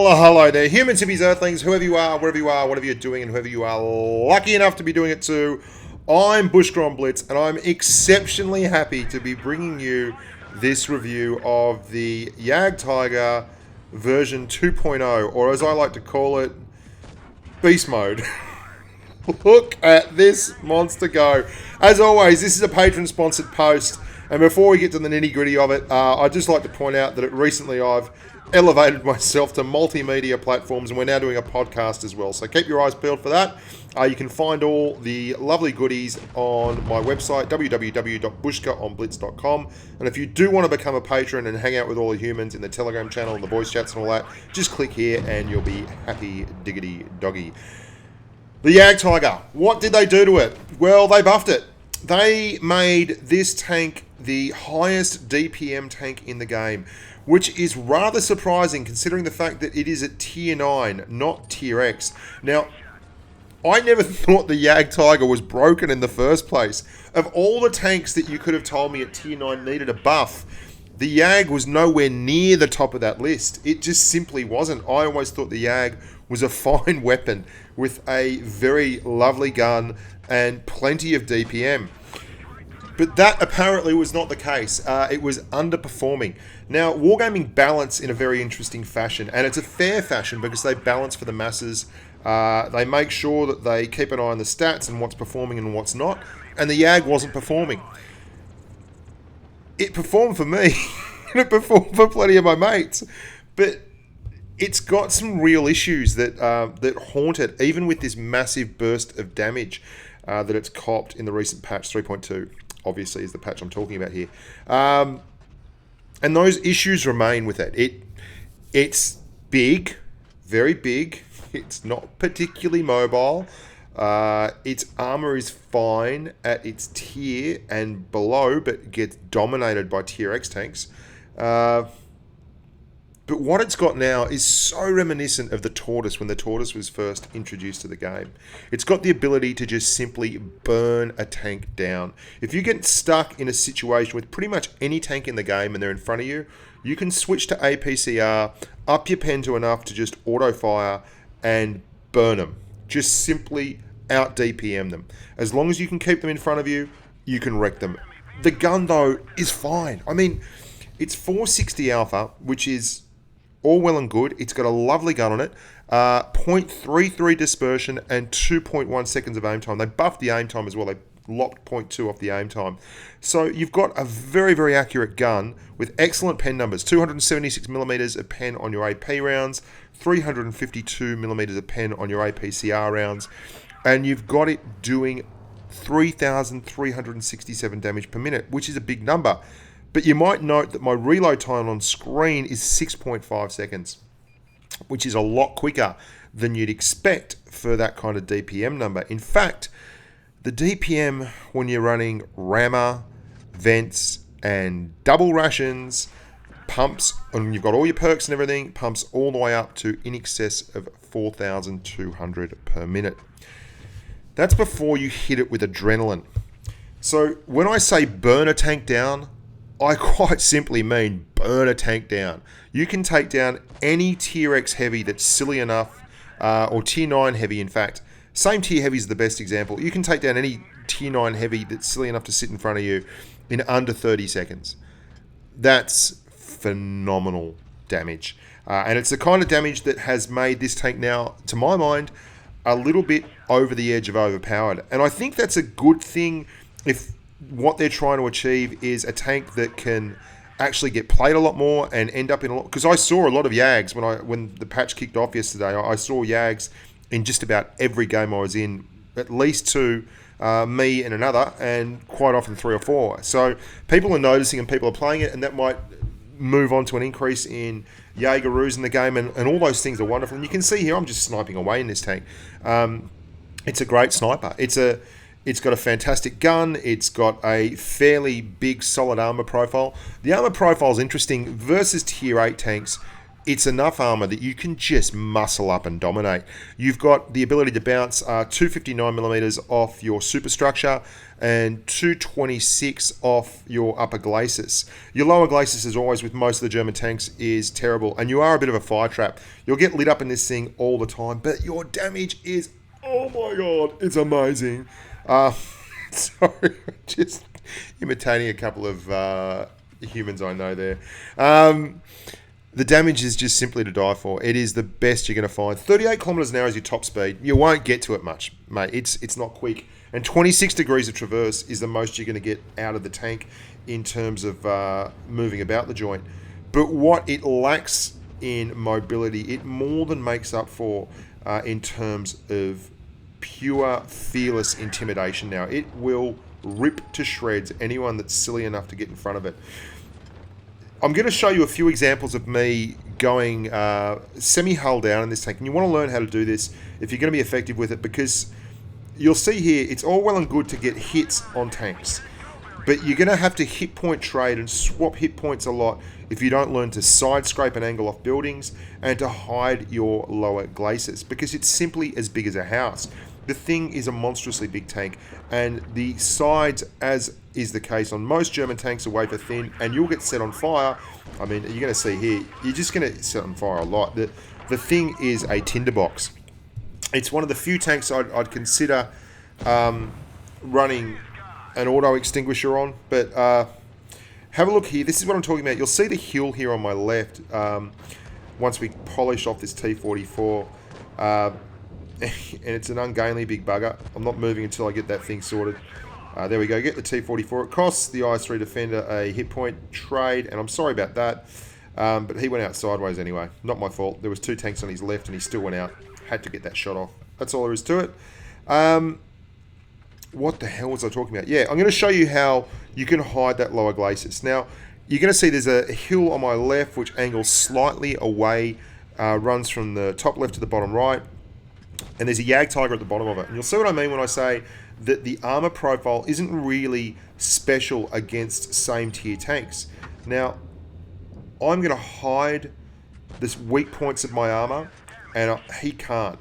Well, hello there, humans, hippies, earthlings, whoever you are, wherever you are, whatever you're doing, and whoever you are lucky enough to be doing it too. I'm Bushka on Blitz, and I'm exceptionally happy to be bringing you this review of the Jagtiger version 2.0, or as I like to call it, Beast Mode. Look at this monster go. As always, this is a patron-sponsored post, and before we get to the nitty-gritty of it, I'd just like to point out that recently I've elevated myself to multimedia platforms, and we're now doing a podcast as well. So keep your eyes peeled for that. You can find all the lovely goodies on my website, www.bushkaonblitz.com. And if you do want to become a patron and hang out with all the humans in the Telegram channel and the voice chats and all that, just click here and you'll be happy diggity doggy. The Jagtiger, what did they do to it? Well, they buffed it. They made this tank the highest DPM tank in the game, which is rather surprising considering the fact that it is at tier 9, not tier X. Now, I never thought the Jagtiger was broken in the first place. Of all the tanks that you could have told me at tier 9 needed a buff, the Jag was nowhere near the top of that list. It just simply wasn't. I always thought the Jag was a fine weapon with a very lovely gun and plenty of DPM. But that apparently was not the case. It was underperforming. Now, Wargaming balance in a very interesting fashion, and it's a fair fashion because they balance for the masses. They make sure that they keep an eye on the stats and what's performing and what's not, and the Jag wasn't performing. It performed for me, and it performed for plenty of my mates, but it's got some real issues that haunt it, even with this massive burst of damage that it's copped in the recent patch 3.2. Obviously, is the patch I'm talking about here. And those issues remain with it. It's big, very big. It's not particularly mobile. Its armor is fine at its tier and below, but gets dominated by tier X tanks. But what it's got now is so reminiscent of the Tortoise when the Tortoise was first introduced to the game. It's got the ability to just simply burn a tank down. If you get stuck in a situation with pretty much any tank in the game and they're in front of you, you can switch to APCR, up your pen to enough to just auto-fire and burn them. Just simply out-DPM them. As long as you can keep them in front of you, you can wreck them. The gun, though, is fine. I mean, it's 460 alpha, which is all well and good. It's got a lovely gun on it. 0.33 dispersion and 2.1 seconds of aim time. They buffed the aim time as well. They lopped 0.2 off the aim time. So you've got a very, very accurate gun with excellent pen numbers. 276 millimeters of pen on your AP rounds, 352 millimeters of pen on your APCR rounds, and you've got it doing 3,367 damage per minute, which is a big number. But you might note that my reload time on screen is 6.5 seconds, which is a lot quicker than you'd expect for that kind of DPM number. In fact, the DPM when you're running rammer, vents, and double rations, pumps, and you've got all your perks and everything, pumps all the way up to in excess of 4,200 per minute. That's before you hit it with adrenaline. So when I say burn a tank down, I quite simply mean burn a tank down. You can take down any tier X heavy that's silly enough, or tier 9 heavy in fact. Same tier heavy is the best example. You can take down any tier 9 heavy that's silly enough to sit in front of you in under 30 seconds. That's phenomenal damage. And it's the kind of damage that has made this tank now, to my mind, a little bit over the edge of overpowered. And I think that's a good thing if what they're trying to achieve is a tank that can actually get played a lot more and end up in a lot. Because I saw a lot of Yags when the patch kicked off yesterday. I saw Yags in just about every game I was in, at least two, me and another, and quite often 3 or 4. So people are noticing and people are playing it, and that might move on to an increase in Jaegeroos in the game, and all those things are wonderful. And you can see here, I'm just sniping away in this tank. It's a great sniper. It's got a fantastic gun. It's got a fairly big, solid armor profile. The armor profile is interesting versus tier 8 tanks. it's enough armor that you can just muscle up and dominate. You've got the ability to bounce 259mm off your superstructure and 226 off your upper glacis. Your lower glacis, as always with most of the German tanks, is terrible, and you are a bit of a fire trap. You'll get lit up in this thing all the time, but your damage is, oh my god, it's amazing. Sorry, just imitating a couple of humans I know there. The damage is just simply to die for. It is the best you're going to find. 38 kilometers an hour is your top speed. You won't get to it much, mate. It's not quick. And 26 degrees of traverse is the most you're going to get out of the tank in terms of moving about the joint. But what it lacks in mobility, it more than makes up for in terms of pure, fearless intimidation now. It will rip to shreds anyone that's silly enough to get in front of it. I'm going to show you a few examples of me going semi-hull down in this tank. And you want to learn how to do this if you're going to be effective with it, because you'll see here, it's all well and good to get hits on tanks. But you're going to have to hit point trade and swap hit points a lot if you don't learn to side scrape and angle off buildings and to hide your lower glacis, because it's simply as big as a house. The thing is a monstrously big tank, and the sides, as is the case on most German tanks, are wafer thin, and you'll get set on fire. I mean, you're going to see here, you're just going to set on fire a lot. The thing is a tinderbox. It's one of the few tanks I'd consider running an auto extinguisher on, but have a look here. This is what I'm talking about. You'll see the hill here on my left once we polish off this T44. And it's an ungainly big bugger. I'm not moving until I get that thing sorted. There we go, get the T44. It costs the IS-3 Defender a hit point trade, and I'm sorry about that. But he went out sideways anyway. Not my fault. There was two tanks on his left, and he still went out. Had to get that shot off. That's all there is to it. What the hell was I talking about? Yeah, I'm going to show you how you can hide that lower glacis. Now, you're going to see there's a hill on my left which angles slightly away, runs from the top left to the bottom right. And there's a Jagtiger at the bottom of it. And you'll see what I mean when I say that the armor profile isn't really special against same tier tanks. Now, I'm going to hide the weak points of my armor, and he can't.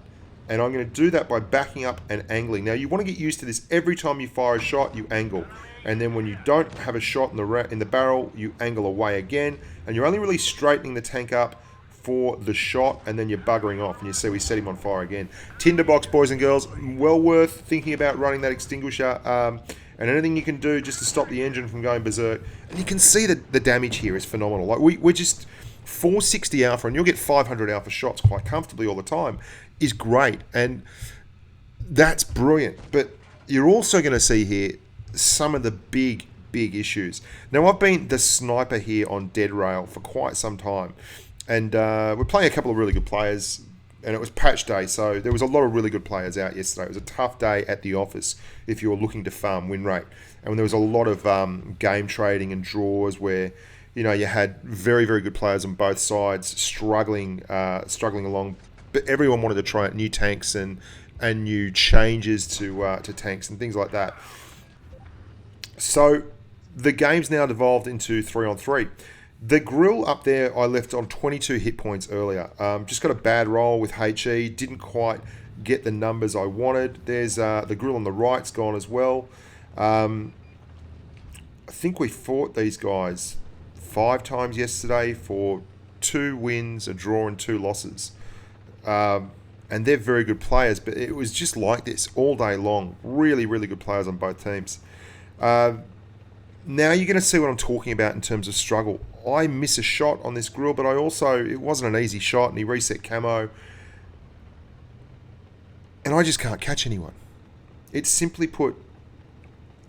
And I'm going to do that by backing up and angling. Now, you want to get used to this. Every time you fire a shot, you angle. And then when you don't have a shot in the barrel, you angle away again. And you're only really straightening the tank up for the shot, and then you're buggering off, and you see we set him on fire again. Tinderbox, boys and girls, well worth thinking about running that extinguisher, and anything you can do just to stop the engine from going berserk. And you can see that the damage here is phenomenal. Like we're just 460 alpha, and you'll get 500 alpha shots quite comfortably all the time, is great, and that's brilliant. But you're also going to see here some of the big issues. Now, I've been the sniper here on Dead Rail for quite some time. And we're playing a couple of really good players, and it was patch day, so there was a lot of really good players out yesterday. It was a tough day at the office if you were looking to farm win rate. And there was a lot of game trading and draws where, you know, you had very, very good players on both sides struggling along. But everyone wanted to try out new tanks and new changes to tanks and things like that. So the game's now devolved into 3-on-3. The grill up there I left on 22 hit points earlier. Just got a bad roll with HE. Didn't quite get the numbers I wanted. There's the grill on the right's gone as well. I think we fought these guys 5 times yesterday for 2 wins, a draw, and 2 losses. And they're very good players, but it was just like this all day long. Really, really good players on both teams. Now you're going to see what I'm talking about in terms of struggle. I miss a shot on this grill, but it wasn't an easy shot, and he reset camo. And I just can't catch anyone. It's simply put,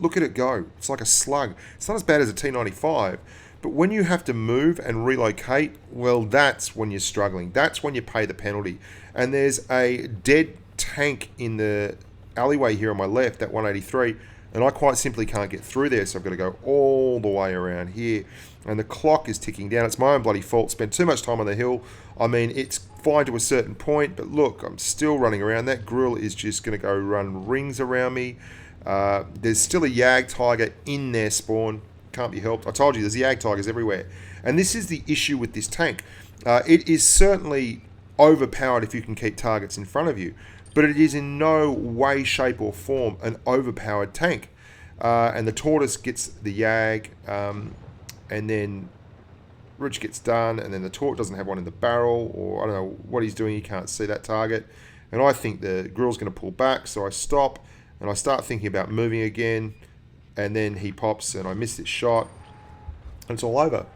look at it go. It's like a slug. It's not as bad as a T95, but when you have to move and relocate, well, that's when you're struggling. That's when you pay the penalty. And there's a dead tank in the alleyway here on my left, that 183, and I quite simply can't get through there, so I've got to go all the way around here. And the clock is ticking down. It's my own bloody fault. Spent too much time on the hill. I mean, it's fine to a certain point, but look, I'm still running around. That grill is just going to go run rings around me. There's still a Jagtiger in their spawn. Can't be helped. I told you, there's Jagtigers everywhere. And this is the issue with this tank. It is certainly overpowered if you can keep targets in front of you, but it is in no way, shape, or form an overpowered tank. And the tortoise gets the yag, and then Rich gets done, and then the Tort doesn't have one in the barrel, or I don't know what he's doing, he can't see that target. And I think the grill's going to pull back, so I stop, and I start thinking about moving again, and then he pops, and I miss this shot, and it's all over.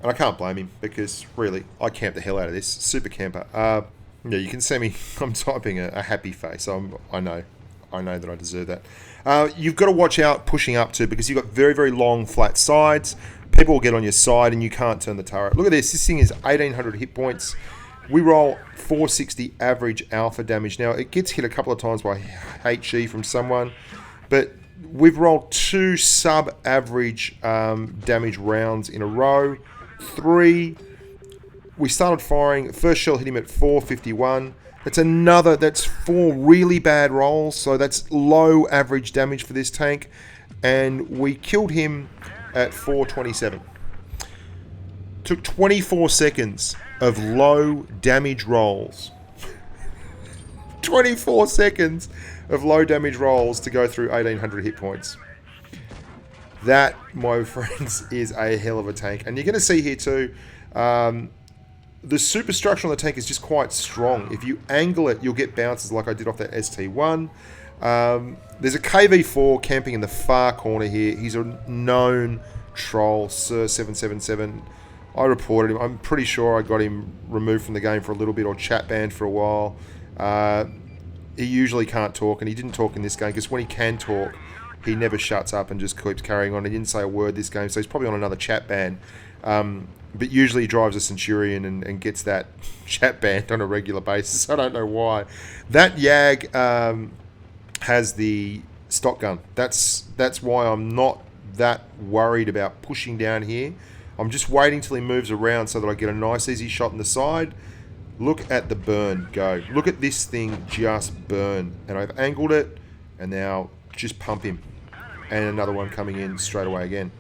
And I can't blame him, because really, I camped the hell out of this. Super camper. Yeah, you can see me, I'm typing a happy face. I know that I deserve that. You've got to watch out pushing up too, because you've got very, very long, flat sides. People will get on your side and you can't turn the turret. Look at this. This thing is 1,800 hit points. We roll 460 average alpha damage. Now, it gets hit a couple of times by HE from someone, but we've rolled 2 sub-average damage rounds in a row. 3. We started firing. First shell hit him at 451. That's 4 really bad rolls, so that's low average damage for this tank. And we killed him at 427. Took 24 seconds of low damage rolls. 24 seconds of low damage rolls to go through 1,800 hit points. That, my friends, is a hell of a tank. And you're going to see here too, the superstructure on the tank is just quite strong. If you angle it, you'll get bounces like I did off that ST1. There's a KV4 camping in the far corner here. He's a known troll, Sir 777. I reported him. I'm pretty sure I got him removed from the game for a little bit, or chat banned for a while. He usually can't talk, and he didn't talk in this game, because when he can talk, he never shuts up and just keeps carrying on. He didn't say a word this game, so he's probably on another chat ban. But usually he drives a Centurion and gets that chat banned on a regular basis. I don't know why. That Yag has the stock gun. That's why I'm not that worried about pushing down here. I'm just waiting till he moves around so that I get a nice easy shot in the side. Look at the burn go. Look at this thing just burn. And I've angled it, and now just pump him. And another one coming in straight away again.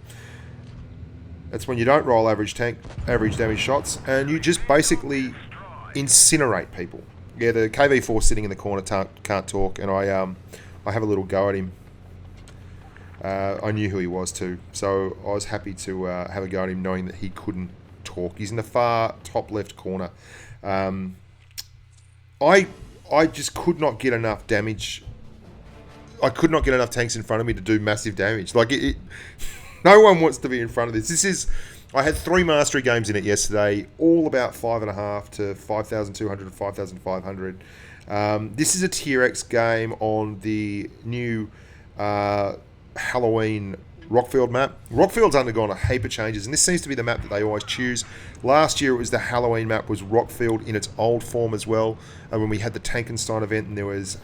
That's when you don't roll average damage shots, and you just basically incinerate people. Yeah, the KV4 sitting in the corner can't talk, and I have a little go at him. I knew who he was too, so I was happy to have a go at him, knowing that he couldn't talk. He's in the far top left corner. I just could not get enough damage. I could not get enough tanks in front of me to do massive damage. Like no one wants to be in front of this. I had 3 mastery games in it yesterday, all about 5.5 to 5,200 to 5,500. This is a Tier X game on the new Halloween Rockfield map. Rockfield's undergone a heap of changes, and this seems to be the map that they always choose. Last year it was the Halloween map, was Rockfield in its old form as well, and when we had the Tankenstein event and there was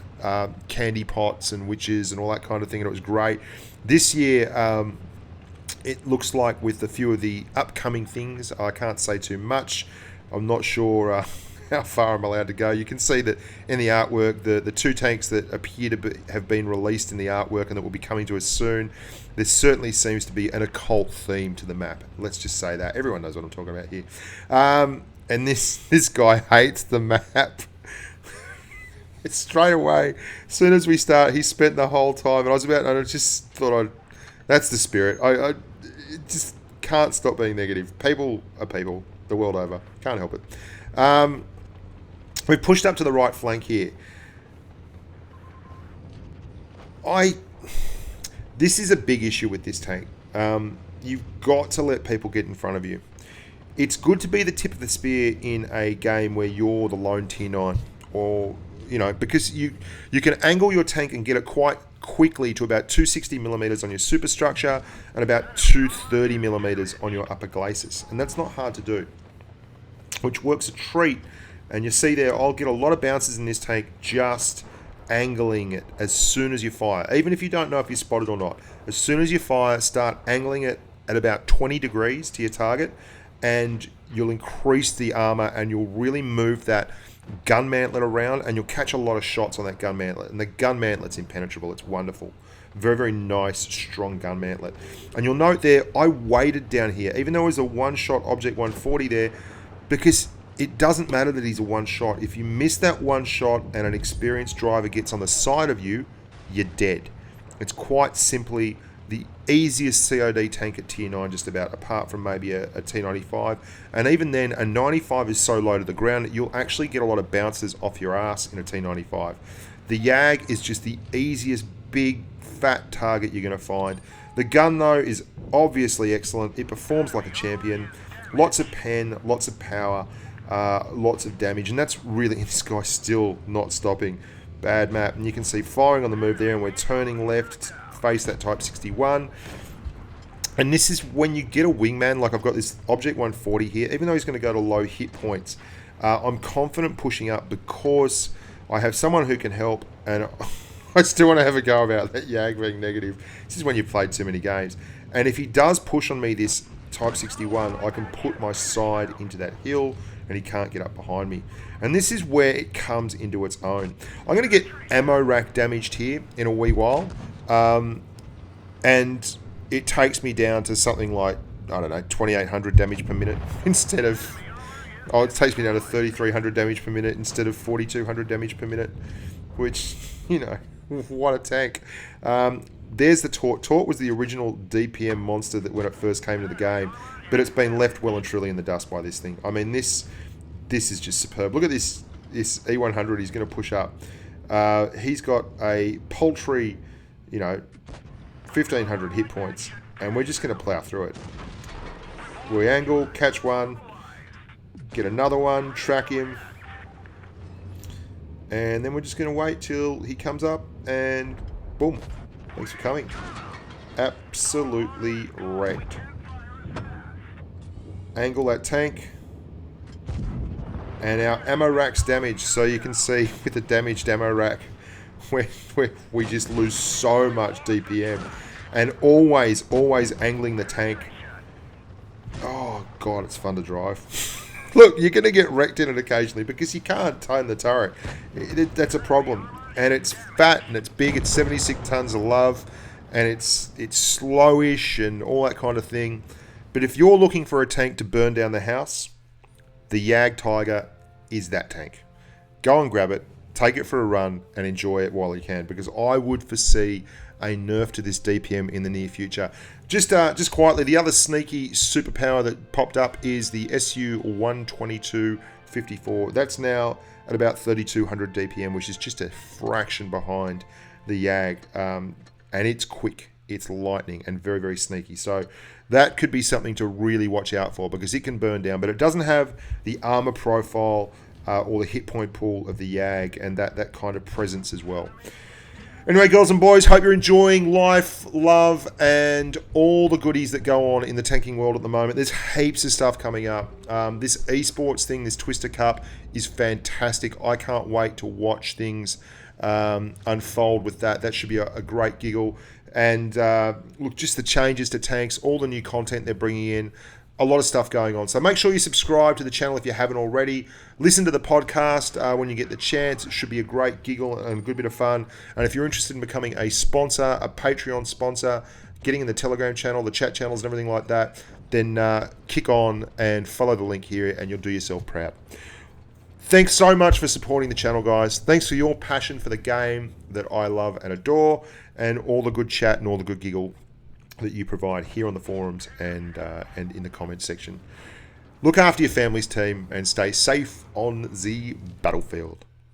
candy pots and witches and all that kind of thing, and it was great. This year it looks like, with a few of the upcoming things, I can't say too much. I'm not sure how far I'm allowed to go. You can see that in the artwork, the 2 tanks that appear to have been released in the artwork and that will be coming to us soon, there certainly seems to be an occult theme to the map. Let's just say that. Everyone knows what I'm talking about here. And this guy hates the map. It's straight away. As soon as we start, he spent the whole time, and I just thought that's the spirit. I just can't stop being negative. People are people, the world over. Can't help it. We've pushed up to the right flank here. This is a big issue with this tank. You've got to let people get in front of you. It's good to be the tip of the spear in a game where you're the lone tier 9, or because you can angle your tank and get it quite quickly to about 260mm on your superstructure and about 230mm on your upper glacis, and that's not hard to do, which works a treat. And you see there, I'll get a lot of bounces in this tank just angling it as soon as you fire, even if you don't know if you're spotted or not. As soon as you fire, start angling it at about 20 degrees to your target, and you'll increase the armor, and you'll really move that gun mantlet around, and you'll catch a lot of shots on that gun mantlet. And the gun mantlet's impenetrable. It's wonderful. Very, very nice, strong gun mantlet. And you'll note there, I waited down here, even though it was a one-shot object 140 there, because it doesn't matter that he's a one shot. If you miss that one shot and an experienced driver gets on the side of you, you're dead. It's quite simply the easiest COD tank at tier 9 just about, apart from maybe a T95. And even then, a 95 is so low to the ground that you'll actually get a lot of bounces off your ass in a T95. The Jag is just the easiest big fat target you're going to find. The gun though is obviously excellent. It performs like a champion. Lots of pen, lots of power, lots of damage, and that's really, this guy's still not stopping. Bad map, and you can see firing on the move there, and we're turning left to face that Type 61. And this is when you get a wingman, like I've got this Object 140 here, even though he's going to go to low hit points, I'm confident pushing up because I have someone who can help, and I still want to have a go about that Jag being negative. This is when you've played too many games. And if he does push on me, this Type 61, I can put my side into that hill and he can't get up behind me. And this is where it comes into its own. I'm going to get ammo rack damaged here in a wee while. And it takes me down to something like, I don't know, 2,800 damage per minute instead of... Oh, it takes me down to 3,300 damage per minute instead of 4,200 damage per minute. Which, you know, what a tank. There's the Tort. Tort was the original DPM monster that when it first came to the game, but it's been left well and truly in the dust by this thing. I mean, this is just superb. Look at this E100 he's going to push up. He's got a paltry, 1,500 hit points, and we're just going to plow through it. We angle, catch one, get another one, track him, and then we're just going to wait till he comes up, and boom. Thanks for coming. Absolutely wrecked. Angle that tank. And our ammo rack's damaged. So you can see with the damaged ammo rack, we just lose so much DPM. And always angling the tank. Oh, God, it's fun to drive. Look, you're going to get wrecked in it occasionally because you can't tone the turret. That's a problem. And it's fat and it's big. It's 76 tons of love, and it's slowish and all that kind of thing. But if you're looking for a tank to burn down the house, the Jagtiger is that tank. Go and grab it, take it for a run, and enjoy it while you can. Because I would foresee a nerf to this DPM in the near future. Just quietly, the other sneaky superpower that popped up is the SU 122-54. That's now at about 3,200 DPM, which is just a fraction behind the Jag. And it's quick, it's lightning, and very, very sneaky. So that could be something to really watch out for because it can burn down, but it doesn't have the armor profile or the hit point pool of the Jag and that kind of presence as well. Anyway, girls and boys, hope you're enjoying life, love, and all the goodies that go on in the tanking world at the moment. There's heaps of stuff coming up. This esports thing, this Twister Cup, is fantastic. I can't wait to watch things unfold with that. That should be a great giggle. And look, just the changes to tanks, all the new content they're bringing in. A lot of stuff going on. So make sure you subscribe to the channel if you haven't already. Listen to the podcast when you get the chance. It should be a great giggle and a good bit of fun. And if you're interested in becoming a sponsor, a Patreon sponsor, getting in the Telegram channel, the chat channels and everything like that, then kick on and follow the link here and you'll do yourself proud. Thanks so much for supporting the channel, guys. Thanks for your passion for the game that I love and adore, and all the good chat and all the good giggle that you provide here on the forums and in the comments section. Look after your family's team and stay safe on the battlefield.